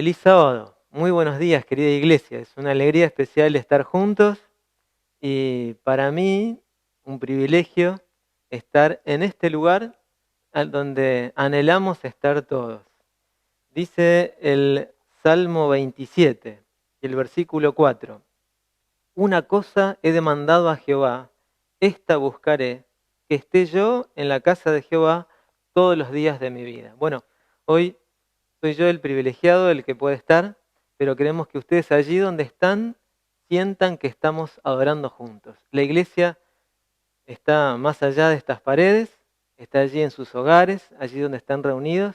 Feliz sábado, muy buenos días querida iglesia, es una alegría especial estar juntos y para mí un privilegio estar en este lugar donde anhelamos estar todos. Dice el Salmo 27 y el versículo 4, una cosa he demandado a Jehová, esta buscaré, que esté yo en la casa de Jehová todos los días de mi vida. Bueno, hoy soy yo el privilegiado, el que puede estar, pero queremos que ustedes allí donde están sientan que estamos adorando juntos. La iglesia está más allá de estas paredes, está allí en sus hogares, allí donde están reunidos.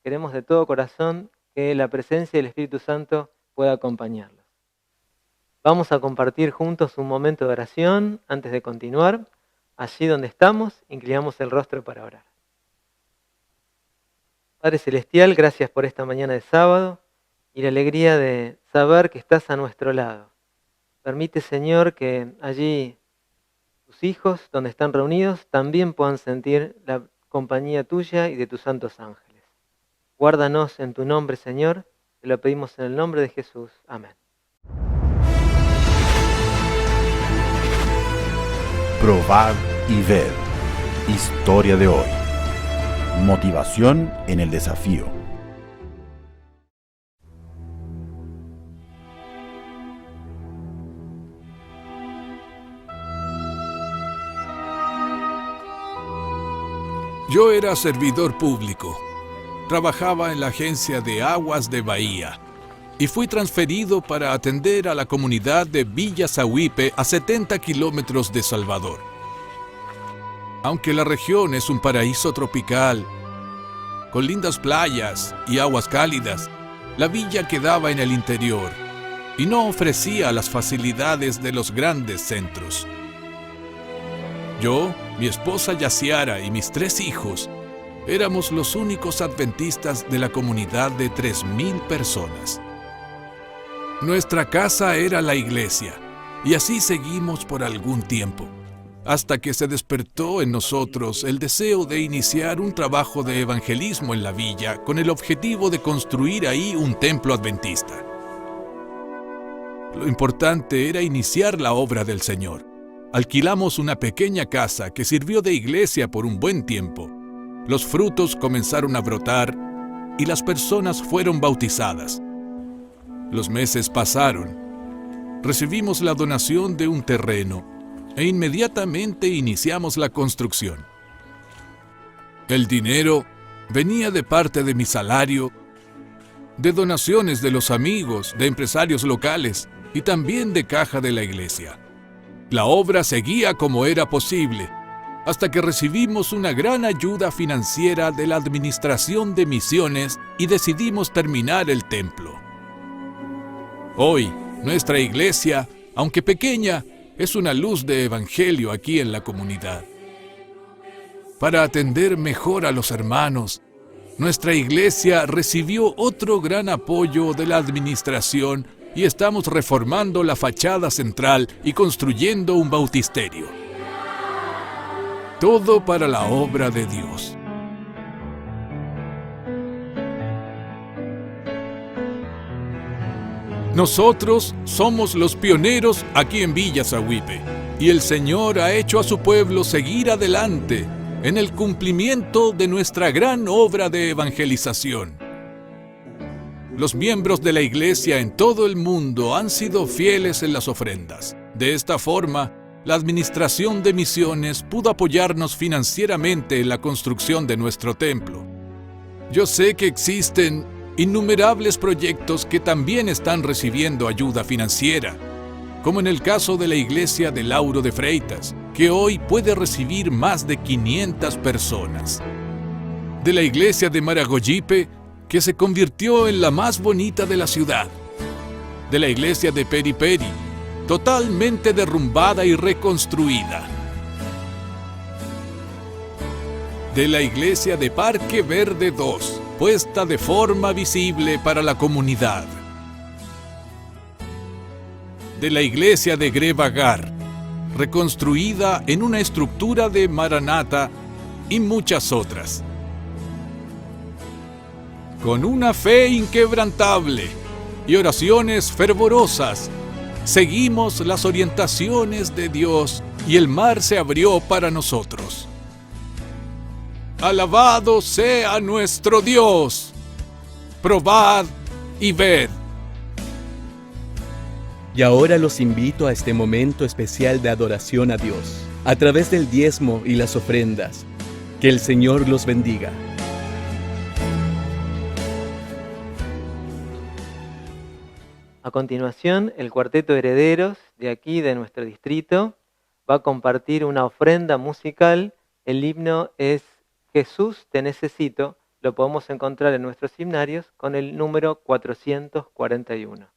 Queremos de todo corazón que la presencia del Espíritu Santo pueda acompañarlos. Vamos a compartir juntos un momento de oración antes de continuar. Allí donde estamos, inclinamos el rostro para orar. Padre Celestial, gracias por esta mañana de sábado y la alegría de saber que estás a nuestro lado. Permite, Señor, que allí tus hijos, donde están reunidos, también puedan sentir la compañía tuya y de tus santos ángeles. Guárdanos en tu nombre, Señor, te lo pedimos en el nombre de Jesús. Amén. Probar y ver. Historia de hoy. Motivación en el desafío. Yo era servidor público. Trabajaba en la agencia de aguas de Bahía y fui transferido para atender a la comunidad de Villa Zahuipe a 70 kilómetros de Salvador. Aunque la región es un paraíso tropical, con lindas playas y aguas cálidas, la villa quedaba en el interior y no ofrecía las facilidades de los grandes centros. Yo, mi esposa Yaciara y mis 3 hijos éramos los únicos adventistas de la comunidad de 3,000 personas. Nuestra casa era la iglesia y así seguimos por algún tiempo, hasta que se despertó en nosotros el deseo de iniciar un trabajo de evangelismo en la villa con el objetivo de construir ahí un templo adventista. Lo importante era iniciar la obra del Señor. Alquilamos una pequeña casa que sirvió de iglesia por un buen tiempo. Los frutos comenzaron a brotar y las personas fueron bautizadas. Los meses pasaron. Recibimos la donación de un terreno e inmediatamente iniciamos la construcción. El dinero venía de parte de mi salario, de donaciones de los amigos, de empresarios locales y también de caja de la iglesia. La obra seguía como era posible, hasta que recibimos una gran ayuda financiera de la Administración de Misiones y decidimos terminar el templo. Hoy, nuestra iglesia, aunque pequeña, es una luz de evangelio aquí en la comunidad. Para atender mejor a los hermanos, nuestra iglesia recibió otro gran apoyo de la administración y estamos reformando la fachada central y construyendo un bautisterio. Todo para la obra de Dios. Nosotros somos los pioneros aquí en Villa Zahuipe, y el Señor ha hecho a su pueblo seguir adelante en el cumplimiento de nuestra gran obra de evangelización. Los miembros de la iglesia en todo el mundo han sido fieles en las ofrendas. De esta forma, la Administración de Misiones pudo apoyarnos financieramente en la construcción de nuestro templo. Yo sé que existen innumerables proyectos que también están recibiendo ayuda financiera, como en el caso de la iglesia de Lauro de Freitas, que hoy puede recibir más de 500 personas. De la iglesia de Maragogipe, que se convirtió en la más bonita de la ciudad. De la iglesia de Periperi, totalmente derrumbada y reconstruida. De la iglesia de Parque Verde 2, puesta de forma visible para la comunidad. De la iglesia de Grevagar, reconstruida en una estructura de Maranata, y muchas otras. Con una fe inquebrantable y oraciones fervorosas, seguimos las orientaciones de Dios y el mar se abrió para nosotros. Alabado sea nuestro Dios. Probad y ved. Y ahora los invito a este momento especial de adoración a Dios, a través del diezmo y las ofrendas. Que el Señor los bendiga. A continuación, el cuarteto Herederos de aquí, de nuestro distrito, va a compartir una ofrenda musical. El himno es Jesús, te necesito. Lo podemos encontrar en nuestros himnarios con el número 441.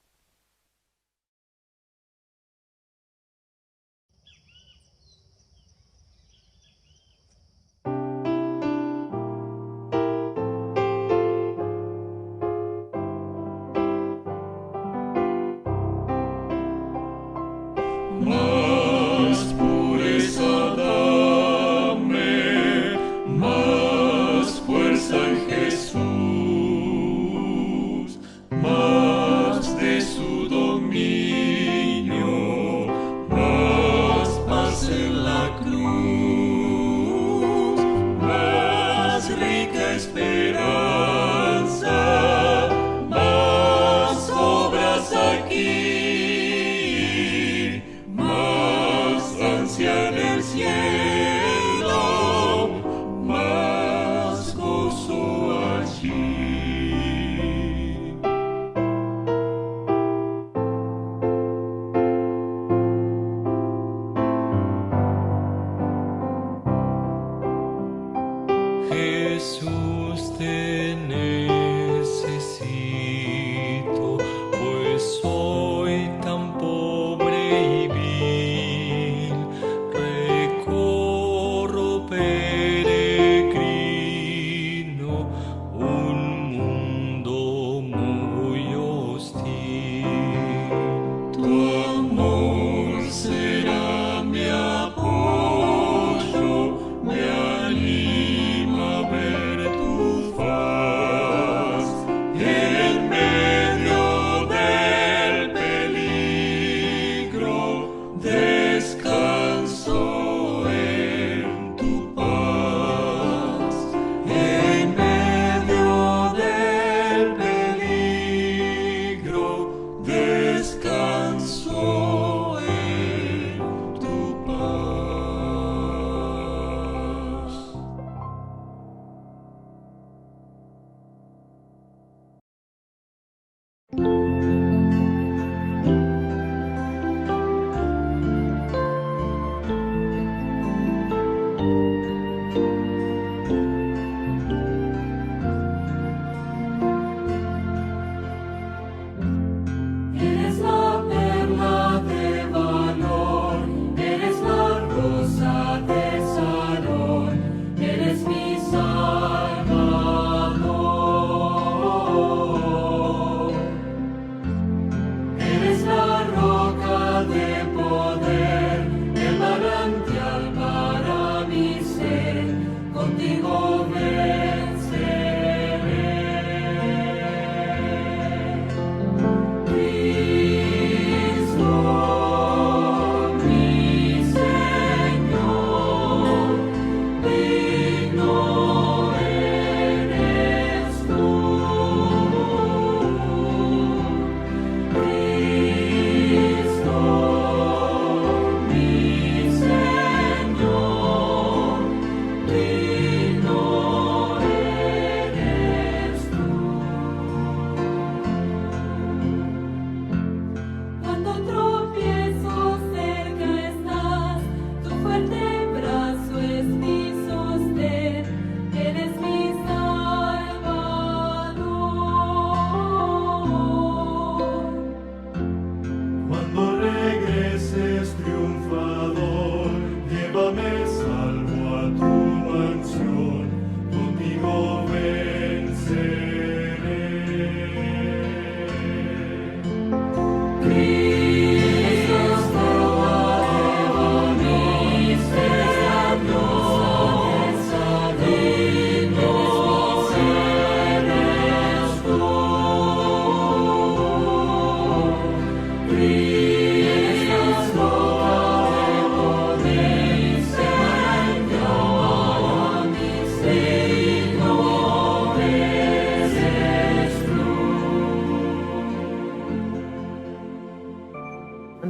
Más pureza dame, más fuerza en Jesús, más de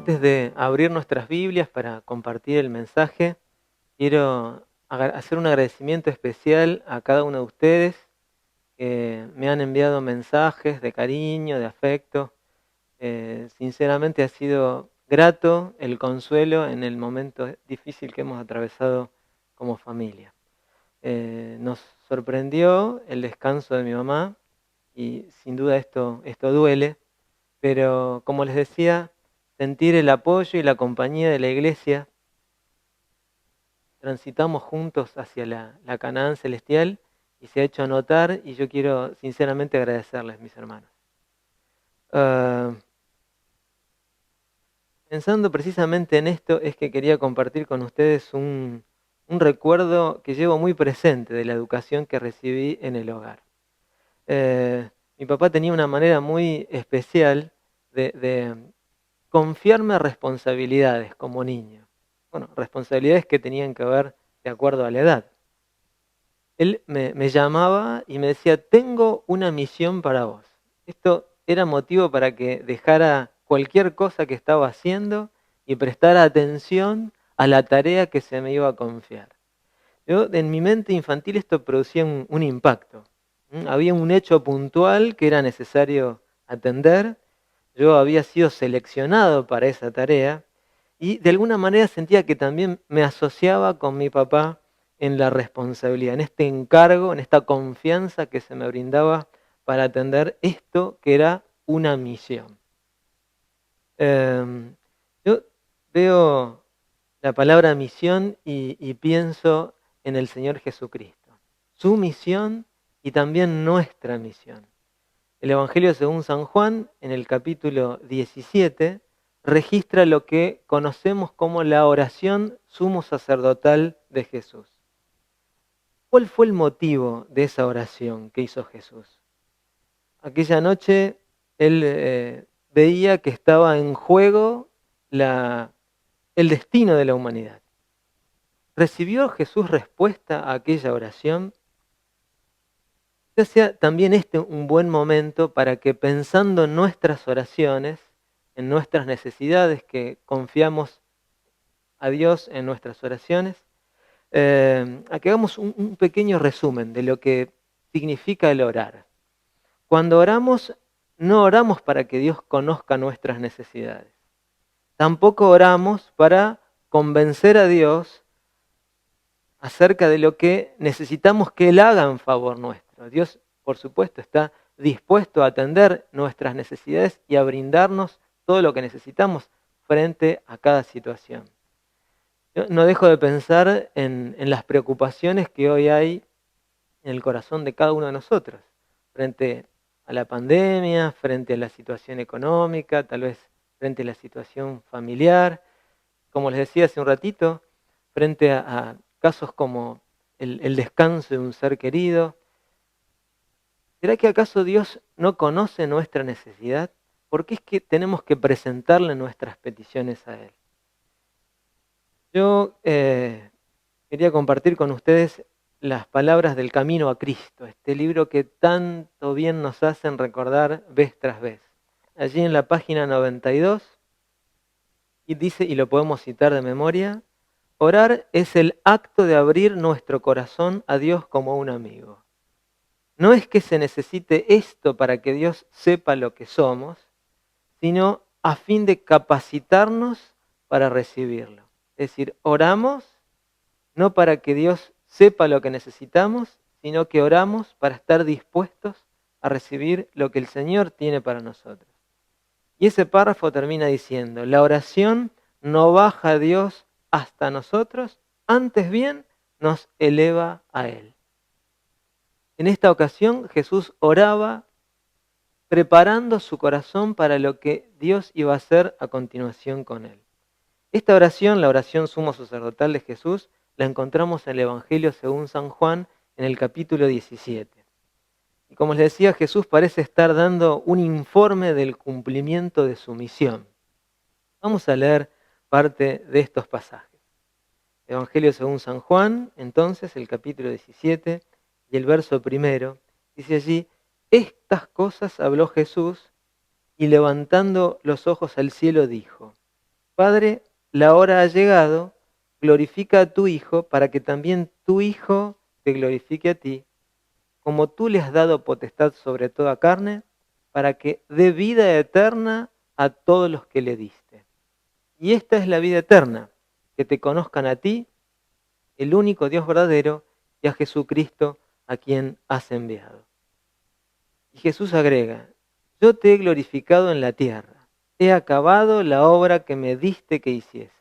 Antes de abrir nuestras Biblias para compartir el mensaje, quiero hacer un agradecimiento especial a cada uno de ustedes que me han enviado mensajes de cariño, de afecto. Sinceramente ha sido grato el consuelo en el momento difícil que hemos atravesado como familia. Nos sorprendió el descanso de mi mamá y sin duda esto duele, pero como les decía, sentir el apoyo y la compañía de la iglesia, transitamos juntos hacia la Canaán celestial y se ha hecho notar, y yo quiero sinceramente agradecerles, mis hermanos. Pensando precisamente en esto, es que quería compartir con ustedes un recuerdo que llevo muy presente de la educación que recibí en el hogar. Mi papá tenía una manera muy especial de confiarme responsabilidades como niño. Bueno, responsabilidades que tenían que ver de acuerdo a la edad. Él me llamaba y me decía, tengo una misión para vos. Esto era motivo para que dejara cualquier cosa que estaba haciendo y prestara atención a la tarea que se me iba a confiar. Yo, en mi mente infantil esto producía un impacto. Había un hecho puntual que era necesario atender. Yo había sido seleccionado para esa tarea y de alguna manera sentía que también me asociaba con mi papá en la responsabilidad, en este encargo, en esta confianza que se me brindaba para atender esto que era una misión. Yo veo la palabra misión y pienso en el Señor Jesucristo, su misión y también nuestra misión. El Evangelio según San Juan, en el capítulo 17, registra lo que conocemos como la oración sumo sacerdotal de Jesús. ¿Cuál fue el motivo de esa oración que hizo Jesús? Aquella noche él veía que estaba en juego el destino de la humanidad. ¿Recibió Jesús respuesta a aquella oración? Ya sea también este un buen momento para que, pensando en nuestras oraciones, en nuestras necesidades, que confiamos a Dios en nuestras oraciones, a que hagamos un pequeño resumen de lo que significa el orar. Cuando oramos, no oramos para que Dios conozca nuestras necesidades. Tampoco oramos para convencer a Dios acerca de lo que necesitamos que Él haga en favor nuestro. Dios, por supuesto, está dispuesto a atender nuestras necesidades y a brindarnos todo lo que necesitamos frente a cada situación. Yo no dejo de pensar en las preocupaciones que hoy hay en el corazón de cada uno de nosotros, frente a la pandemia, frente a la situación económica, tal vez frente a la situación familiar, como les decía hace un ratito, frente a casos como el descanso de un ser querido. ¿Será que acaso Dios no conoce nuestra necesidad? ¿Por qué es que tenemos que presentarle nuestras peticiones a Él? Yo quería compartir con ustedes las palabras del Camino a Cristo, este libro que tanto bien nos hacen recordar vez tras vez. Allí en la página 92, y dice, y lo podemos citar de memoria, orar es el acto de abrir nuestro corazón a Dios como un amigo. No es que se necesite esto para que Dios sepa lo que somos, sino a fin de capacitarnos para recibirlo. Es decir, oramos no para que Dios sepa lo que necesitamos, sino que oramos para estar dispuestos a recibir lo que el Señor tiene para nosotros. Y ese párrafo termina diciendo, la oración no baja a Dios hasta nosotros, antes bien nos eleva a Él. En esta ocasión Jesús oraba preparando su corazón para lo que Dios iba a hacer a continuación con Él. Esta oración, la oración sumo sacerdotal de Jesús, la encontramos en el Evangelio según San Juan en el capítulo 17. Y como les decía, Jesús parece estar dando un informe del cumplimiento de su misión. Vamos a leer parte de estos pasajes. Evangelio según San Juan, entonces, el capítulo 17 y el verso 1, dice allí, estas cosas habló Jesús y levantando los ojos al cielo dijo, Padre, la hora ha llegado, glorifica a tu Hijo para que también tu Hijo te glorifique a ti, como tú le has dado potestad sobre toda carne, para que dé vida eterna a todos los que le diste. Y esta es la vida eterna, que te conozcan a ti, el único Dios verdadero, y a Jesucristo a quien has enviado. Y Jesús agrega, yo te he glorificado en la tierra, he acabado la obra que me diste que hiciese.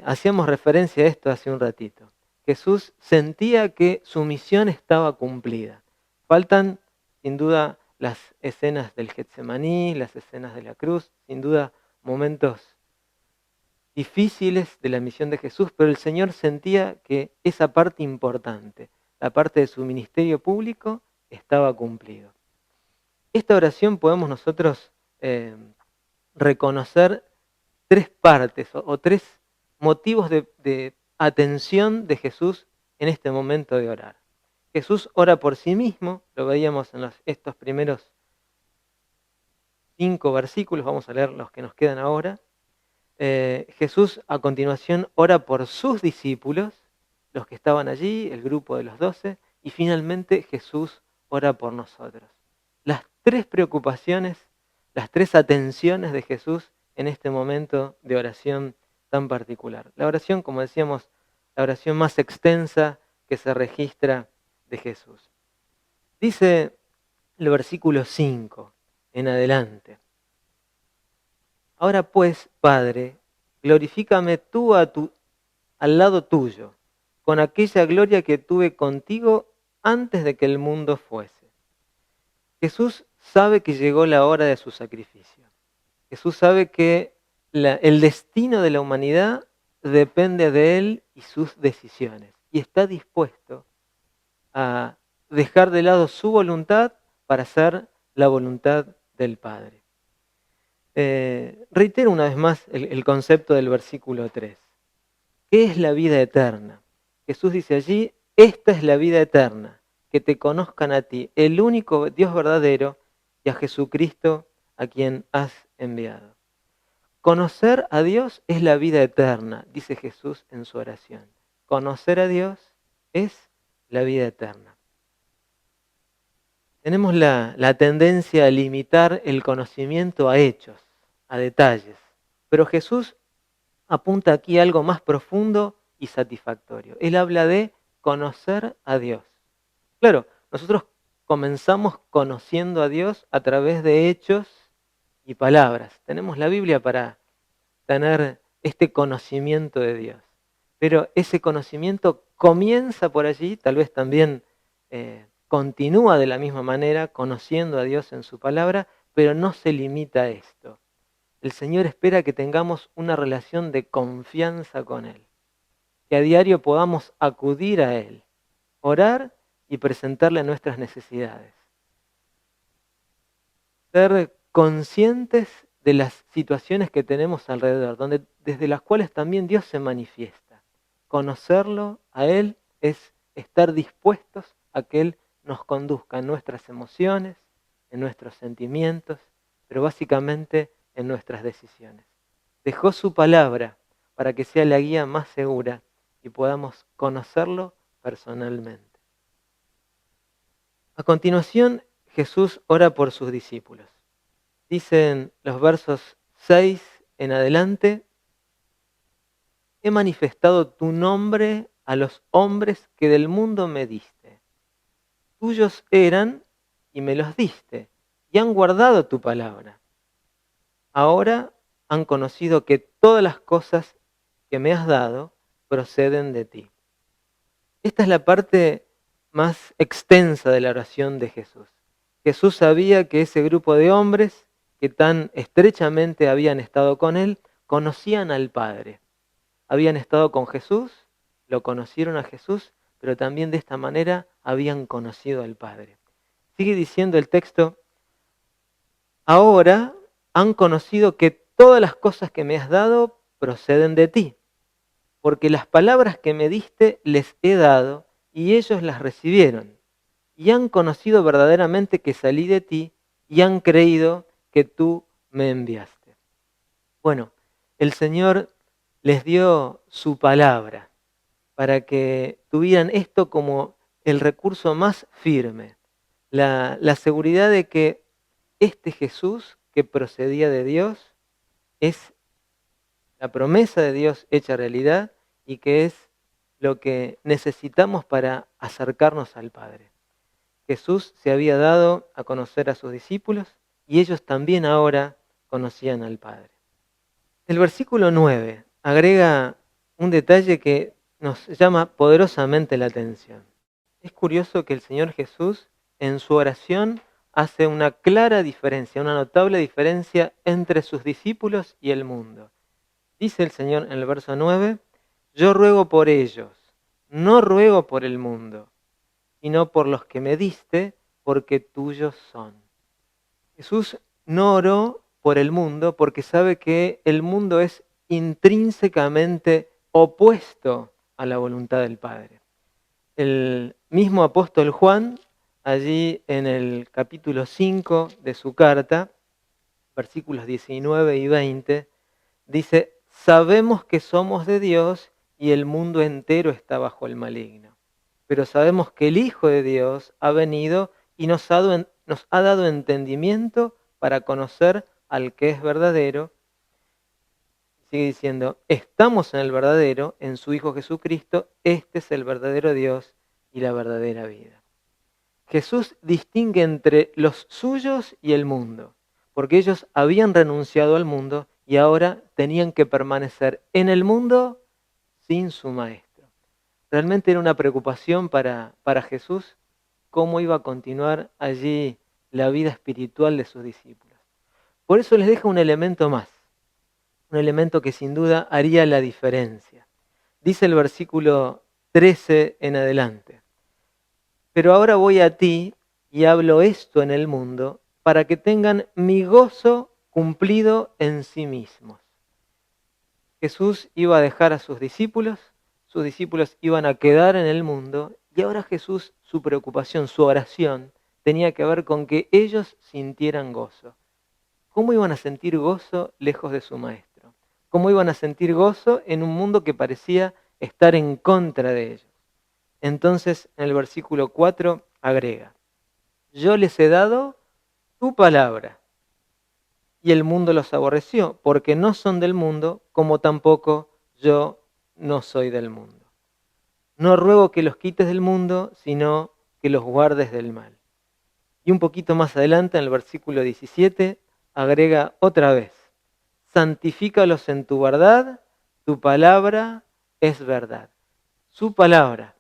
Hacíamos referencia a esto hace un ratito. Jesús sentía que su misión estaba cumplida. Faltan, sin duda, las escenas del Getsemaní, las escenas de la cruz, sin duda, momentos difíciles de la misión de Jesús, pero el Señor sentía que esa parte importante, la parte de su ministerio público, estaba cumplido. Esta oración podemos nosotros reconocer tres partes o tres motivos de atención de Jesús en este momento de orar. Jesús ora por sí mismo, lo veíamos en estos primeros 5 versículos, vamos a leer los que nos quedan ahora. Jesús a continuación ora por sus discípulos, los que estaban allí, el grupo de los 12, y finalmente Jesús ora por nosotros. Las tres preocupaciones, las tres atenciones de Jesús en este momento de oración tan particular. La oración, como decíamos, la oración más extensa que se registra de Jesús. Dice el versículo 5 en adelante. Ahora pues, Padre, glorifícame tú al lado tuyo, con aquella gloria que tuve contigo antes de que el mundo fuese. Jesús sabe que llegó la hora de su sacrificio. Jesús sabe que el destino de la humanidad depende de Él y sus decisiones. Y está dispuesto a dejar de lado su voluntad para hacer la voluntad del Padre. Reitero una vez más el concepto del versículo 3. ¿Qué es la vida eterna? Jesús dice allí, esta es la vida eterna, que te conozcan a ti, el único Dios verdadero, y a Jesucristo a quien has enviado. Conocer a Dios es la vida eterna, dice Jesús en su oración. Conocer a Dios es la vida eterna. Tenemos la tendencia a limitar el conocimiento a hechos, a detalles, pero Jesús apunta aquí a algo más profundo y satisfactorio. Él habla de conocer a Dios. Claro, nosotros comenzamos conociendo a Dios a través de hechos y palabras. Tenemos la Biblia para tener este conocimiento de Dios. Pero ese conocimiento comienza por allí, tal vez también continúa de la misma manera, conociendo a Dios en su palabra, pero no se limita a esto. El Señor espera que tengamos una relación de confianza con Él, que a diario podamos acudir a Él, orar y presentarle nuestras necesidades. Ser conscientes de las situaciones que tenemos alrededor, desde las cuales también Dios se manifiesta. Conocerlo a Él es estar dispuestos a que Él nos conduzca en nuestras emociones, en nuestros sentimientos, pero básicamente en nuestras decisiones. Dejó su palabra para que sea la guía más segura y podamos conocerlo personalmente. A continuación, Jesús ora por sus discípulos. Dicen los versos 6 en adelante, he manifestado tu nombre a los hombres que del mundo me diste. Tuyos eran y me los diste, y han guardado tu palabra. Ahora han conocido que todas las cosas que me has dado proceden de ti. Esta es la parte más extensa de la oración de Jesús. Jesús sabía que ese grupo de hombres que tan estrechamente habían estado con Él, conocían al Padre. Habían estado con Jesús, lo conocieron a Jesús, pero también de esta manera habían conocido al Padre. Sigue diciendo el texto, ahora han conocido que todas las cosas que me has dado proceden de ti, porque las palabras que me diste les he dado y ellos las recibieron, y han conocido verdaderamente que salí de ti y han creído que tú me enviaste. Bueno, el Señor les dio su palabra para que tuvieran esto como el recurso más firme, la seguridad de que este Jesús que procedía de Dios es la promesa de Dios hecha realidad y que es lo que necesitamos para acercarnos al Padre. Jesús se había dado a conocer a sus discípulos y ellos también ahora conocían al Padre. El versículo 9 agrega un detalle que nos llama poderosamente la atención. Es curioso que el Señor Jesús en su oración hace una clara diferencia, una notable diferencia entre sus discípulos y el mundo. Dice el Señor en el verso 9, yo ruego por ellos, no ruego por el mundo, sino por los que me diste, porque tuyos son. Jesús no oró por el mundo porque sabe que el mundo es intrínsecamente opuesto a la voluntad del Padre. El mismo apóstol Juan, allí en el capítulo 5 de su carta, versículos 19 y 20, dice, sabemos que somos de Dios y el mundo entero está bajo el maligno. Pero sabemos que el Hijo de Dios ha venido y nos ha dado entendimiento para conocer al que es verdadero. Sigue diciendo, estamos en el verdadero, en su Hijo Jesucristo, este es el verdadero Dios y la verdadera vida. Jesús distingue entre los suyos y el mundo, porque ellos habían renunciado al mundo y ahora tenían que permanecer en el mundo sin su Maestro. Realmente era una preocupación para Jesús cómo iba a continuar allí la vida espiritual de sus discípulos. Por eso les deja un elemento más, un elemento que sin duda haría la diferencia. Dice el versículo 13 en adelante, pero ahora voy a ti y hablo esto en el mundo para que tengan mi gozo cumplido en sí mismos. Jesús iba a dejar a sus discípulos iban a quedar en el mundo y ahora Jesús, su preocupación, su oración, tenía que ver con que ellos sintieran gozo. ¿Cómo iban a sentir gozo lejos de su Maestro? ¿Cómo iban a sentir gozo en un mundo que parecía estar en contra de ellos? Entonces, en el versículo 4 agrega, yo les he dado tu palabra y el mundo los aborreció, porque no son del mundo, como tampoco yo no soy del mundo. No ruego que los quites del mundo, sino que los guardes del mal. Y un poquito más adelante, en el versículo 17, agrega otra vez, santifícalos en tu verdad, tu palabra es verdad. Su palabra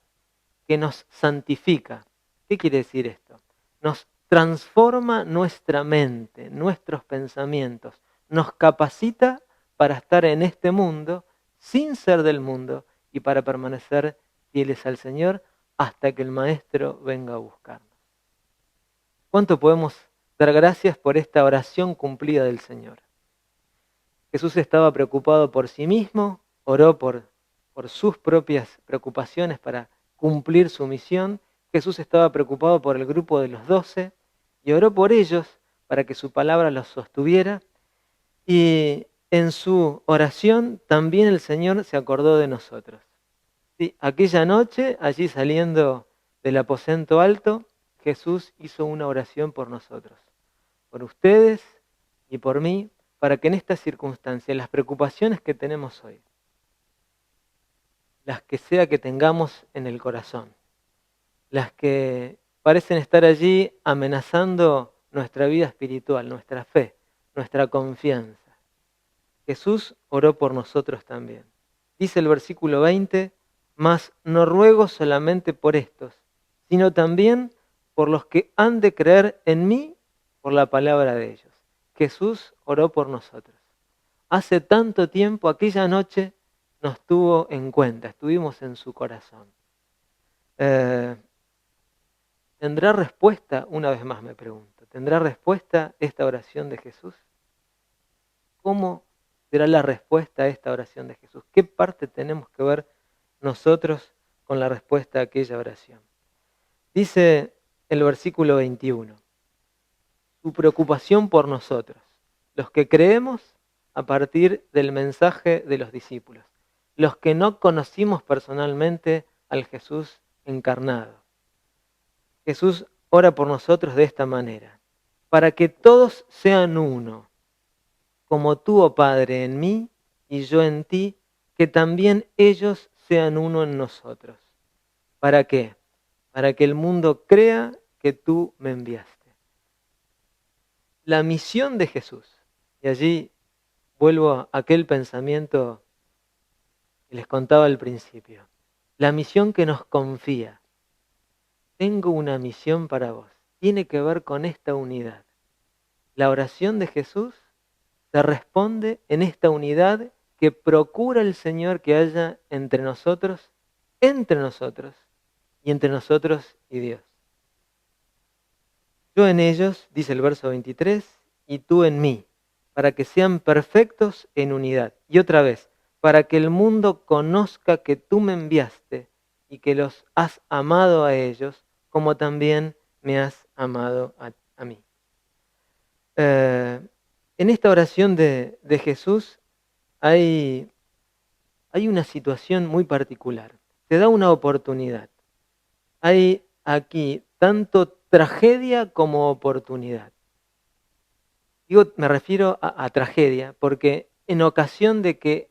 que nos santifica. ¿Qué quiere decir esto? Nos transforma nuestra mente, nuestros pensamientos, nos capacita para estar en este mundo sin ser del mundo y para permanecer fieles al Señor hasta que el Maestro venga a buscarnos. ¿Cuánto podemos dar gracias por esta oración cumplida del Señor? Jesús estaba preocupado por sí mismo, oró por sus propias preocupaciones para cumplir su misión. Jesús estaba preocupado por el grupo de los 12 y oró por ellos para que su palabra los sostuviera. Y en su oración también el Señor se acordó de nosotros. Sí, aquella noche, allí saliendo del aposento alto, Jesús hizo una oración por nosotros, por ustedes y por mí, para que en estas circunstancias, las preocupaciones que tenemos hoy, las que sea que tengamos en el corazón, las que parecen estar allí amenazando nuestra vida espiritual, nuestra fe, nuestra confianza, Jesús oró por nosotros también. Dice el versículo 20, mas no ruego solamente por estos, sino también por los que han de creer en mí por la palabra de ellos. Jesús oró por nosotros. Hace tanto tiempo, aquella noche, nos tuvo en cuenta, estuvimos en su corazón. ¿Tendrá respuesta? Una vez más me pregunto, ¿tendrá respuesta esta oración de Jesús? ¿Cómo será la respuesta a esta oración de Jesús? ¿Qué parte tenemos que ver nosotros con la respuesta a aquella oración? Dice el versículo 21, su preocupación por nosotros, los que creemos a partir del mensaje de los discípulos, los que no conocimos personalmente al Jesús encarnado. Jesús ora por nosotros de esta manera: para que todos sean uno, como tú, oh Padre, en mí y yo en ti, que también ellos sean uno en nosotros. ¿Para qué? Para que el mundo crea que tú me enviaste. La misión de Jesús, y allí vuelvo a aquel pensamiento que les contaba al principio, la misión que nos confía. Tengo una misión para vos, tiene que ver con esta unidad. La oración de Jesús se responde en esta unidad que procura el Señor que haya entre nosotros y entre nosotros y Dios. Yo en ellos, dice el verso 23, y tú en mí, para que sean perfectos en unidad. Y otra vez, para que el mundo conozca que tú me enviaste y que los has amado a ellos, como también me has amado a mí. En esta oración de Jesús hay una situación muy particular. Se da una oportunidad. Hay aquí tanto tragedia como oportunidad. Me refiero a tragedia porque en ocasión de que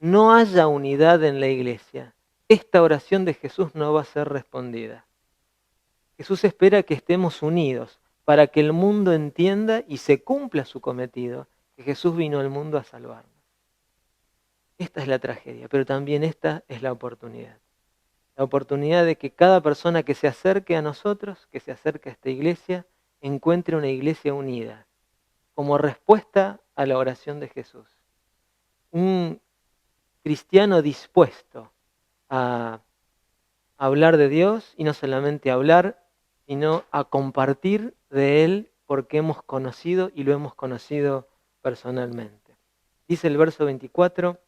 no haya unidad en la iglesia, esta oración de Jesús no va a ser respondida. Jesús espera que estemos unidos para que el mundo entienda y se cumpla su cometido, que Jesús vino al mundo a salvarnos. Esta es la tragedia, pero también esta es la oportunidad. La oportunidad de que cada persona que se acerque a nosotros, que se acerque a esta iglesia, encuentre una iglesia unida, como respuesta a la oración de Jesús. Un cristiano dispuesto a hablar de Dios, y no solamente hablar, sino a compartir de Él porque hemos conocido y lo hemos conocido personalmente. Dice el verso 24,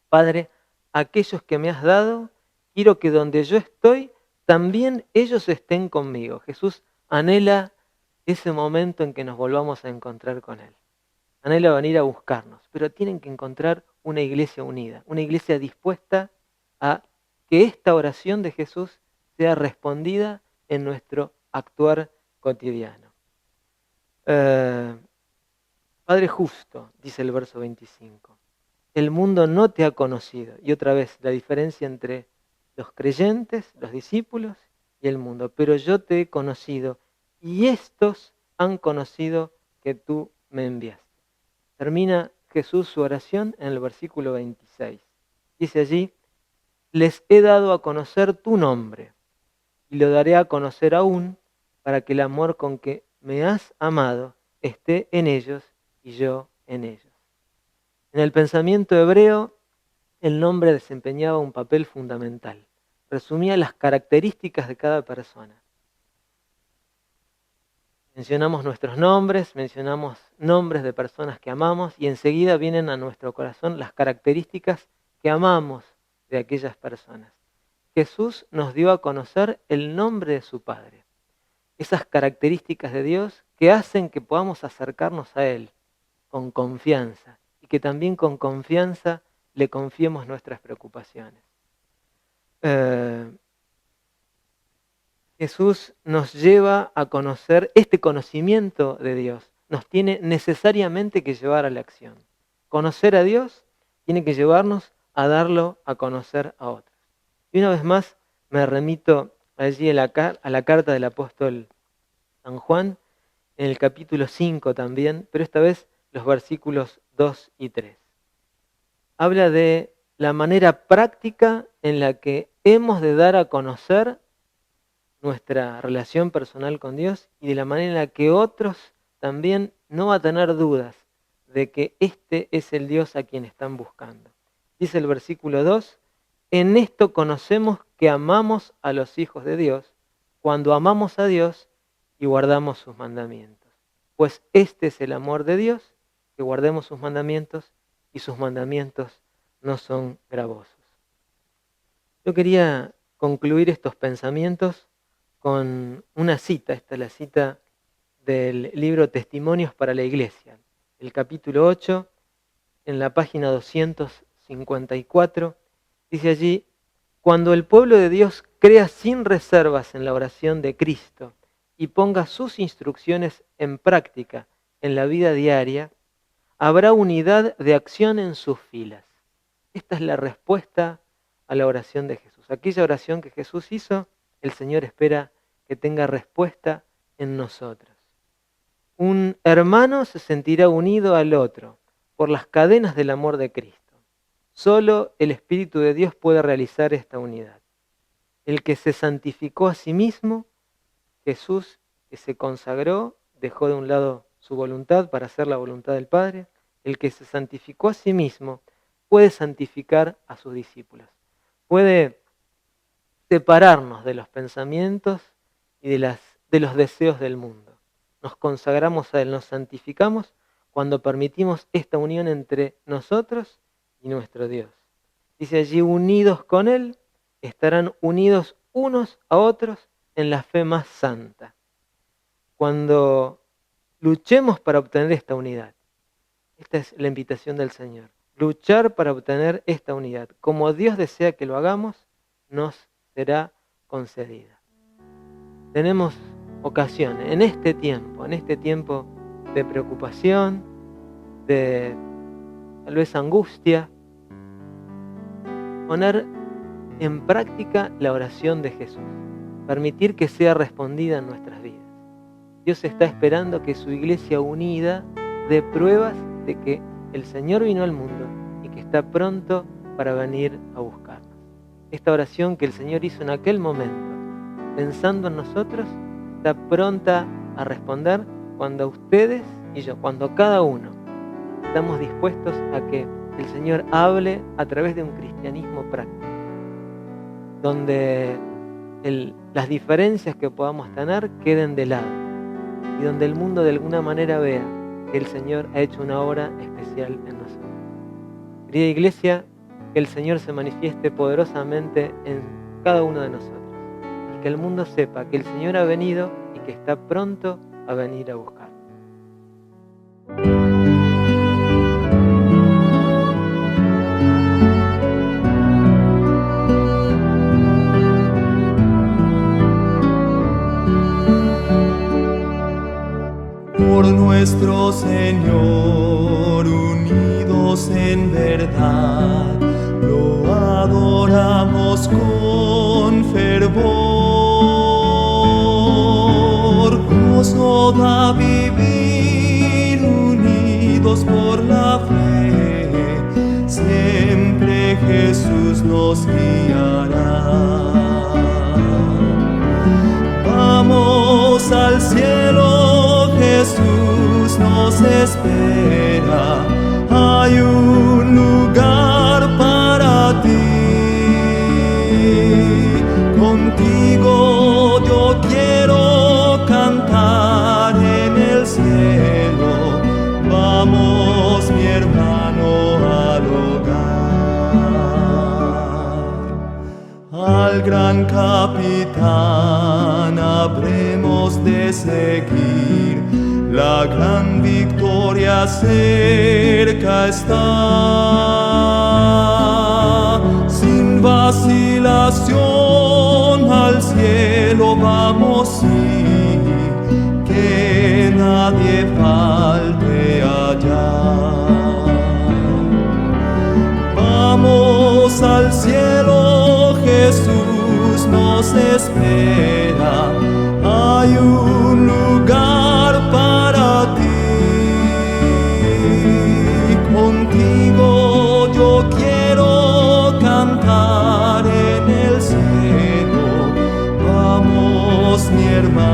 Padre, aquellos que me has dado, quiero que donde yo estoy, también ellos estén conmigo. Jesús anhela ese momento en que nos volvamos a encontrar con Él. Anhela venir a buscarnos, pero tienen que encontrar una iglesia unida, una iglesia dispuesta a que esta oración de Jesús sea respondida en nuestro actuar cotidiano. Padre justo, dice el verso 25, el mundo no te ha conocido. Y otra vez, la diferencia entre los creyentes, los discípulos y el mundo. Pero yo te he conocido y estos han conocido que tú me enviaste. Termina Jesús su oración en el versículo 26. Dice allí, les he dado a conocer tu nombre y lo daré a conocer aún para que el amor con que me has amado esté en ellos y yo en ellos. En el pensamiento hebreo, el nombre desempeñaba un papel fundamental. Resumía las características de cada persona. Mencionamos nuestros nombres, mencionamos nombres de personas que amamos y enseguida vienen a nuestro corazón las características que amamos de aquellas personas. Jesús nos dio a conocer el nombre de su Padre. Esas características de Dios que hacen que podamos acercarnos a Él con confianza y que también con confianza le confiemos nuestras preocupaciones. Jesús nos lleva a conocer este conocimiento de Dios. Nos tiene necesariamente que llevar a la acción. Conocer a Dios tiene que llevarnos a darlo a conocer a otros. Y una vez más me remito allí a la carta del apóstol San Juan, en el capítulo 5 también, pero esta vez los versículos 2 y 3. Habla de la manera práctica en la que hemos de dar a conocer nuestra relación personal con Dios y de la manera en la que otros también no van a tener dudas de que este es el Dios a quien están buscando. Dice el versículo 2, en esto conocemos que amamos a los hijos de Dios, cuando amamos a Dios y guardamos sus mandamientos. Pues este es el amor de Dios, que guardemos sus mandamientos y sus mandamientos no son gravosos. Yo quería concluir estos pensamientos con una cita. Esta es la cita del libro Testimonios para la Iglesia, el capítulo 8, en la página 254, dice allí: cuando el pueblo de Dios crea sin reservas en la oración de Cristo y ponga sus instrucciones en práctica en la vida diaria, habrá unidad de acción en sus filas. Esta es la respuesta a la oración de Jesús. Aquella oración que Jesús hizo, el Señor espera que tenga respuesta en nosotros. Un hermano se sentirá unido al otro por las cadenas del amor de Cristo. Solo el Espíritu de Dios puede realizar esta unidad. El que se santificó a sí mismo, Jesús, que se consagró, dejó de un lado su voluntad para hacer la voluntad del Padre. El que se santificó a sí mismo puede santificar a sus discípulos. Puede separarnos de los pensamientos y de los deseos del mundo. Nos consagramos a Él, nos santificamos cuando permitimos esta unión entre nosotros y nuestro Dios. Dice allí: unidos con Él, estarán unidos unos a otros en la fe más santa. Cuando luchemos para obtener esta unidad, esta es la invitación del Señor. Luchar para obtener esta unidad. Como Dios desea que lo hagamos, nos será concedida. Tenemos ocasión en este tiempo de preocupación, de tal vez angustia, poner en práctica la oración de Jesús, permitir que sea respondida en nuestras vidas. Dios está esperando que su iglesia unida dé pruebas de que el Señor vino al mundo y que está pronto para venir a buscarnos. Esta oración que el Señor hizo en aquel momento, pensando en nosotros, está pronta a responder cuando ustedes y yo, cuando cada uno estamos dispuestos a que el Señor hable a través de un cristianismo práctico, donde las diferencias que podamos tener queden de lado y donde el mundo de alguna manera vea que el Señor ha hecho una obra especial en nosotros. Querida iglesia, que el Señor se manifieste poderosamente en cada uno de nosotros y que el mundo sepa que el Señor ha venido y que está pronto a venir a buscar. Por nuestro Señor, unidos en verdad, lo adoramos con fervor. Gozo da vivir unidos por la fe, siempre Jesús nos guiará. Vamos al cielo, Jesús nos espera, hay un lugar para ti. Contigo yo quiero cantar en el cielo, vamos mi hermano al hogar. Al gran capitán habremos de seguir, la gran victoria cerca está. Sin vacilación al cielo vamos y que nadie falte allá. Vamos al cielo, Jesús nos espera, hay un lugar para ti. Contigo yo quiero cantar en el cielo, vamos mi hermano.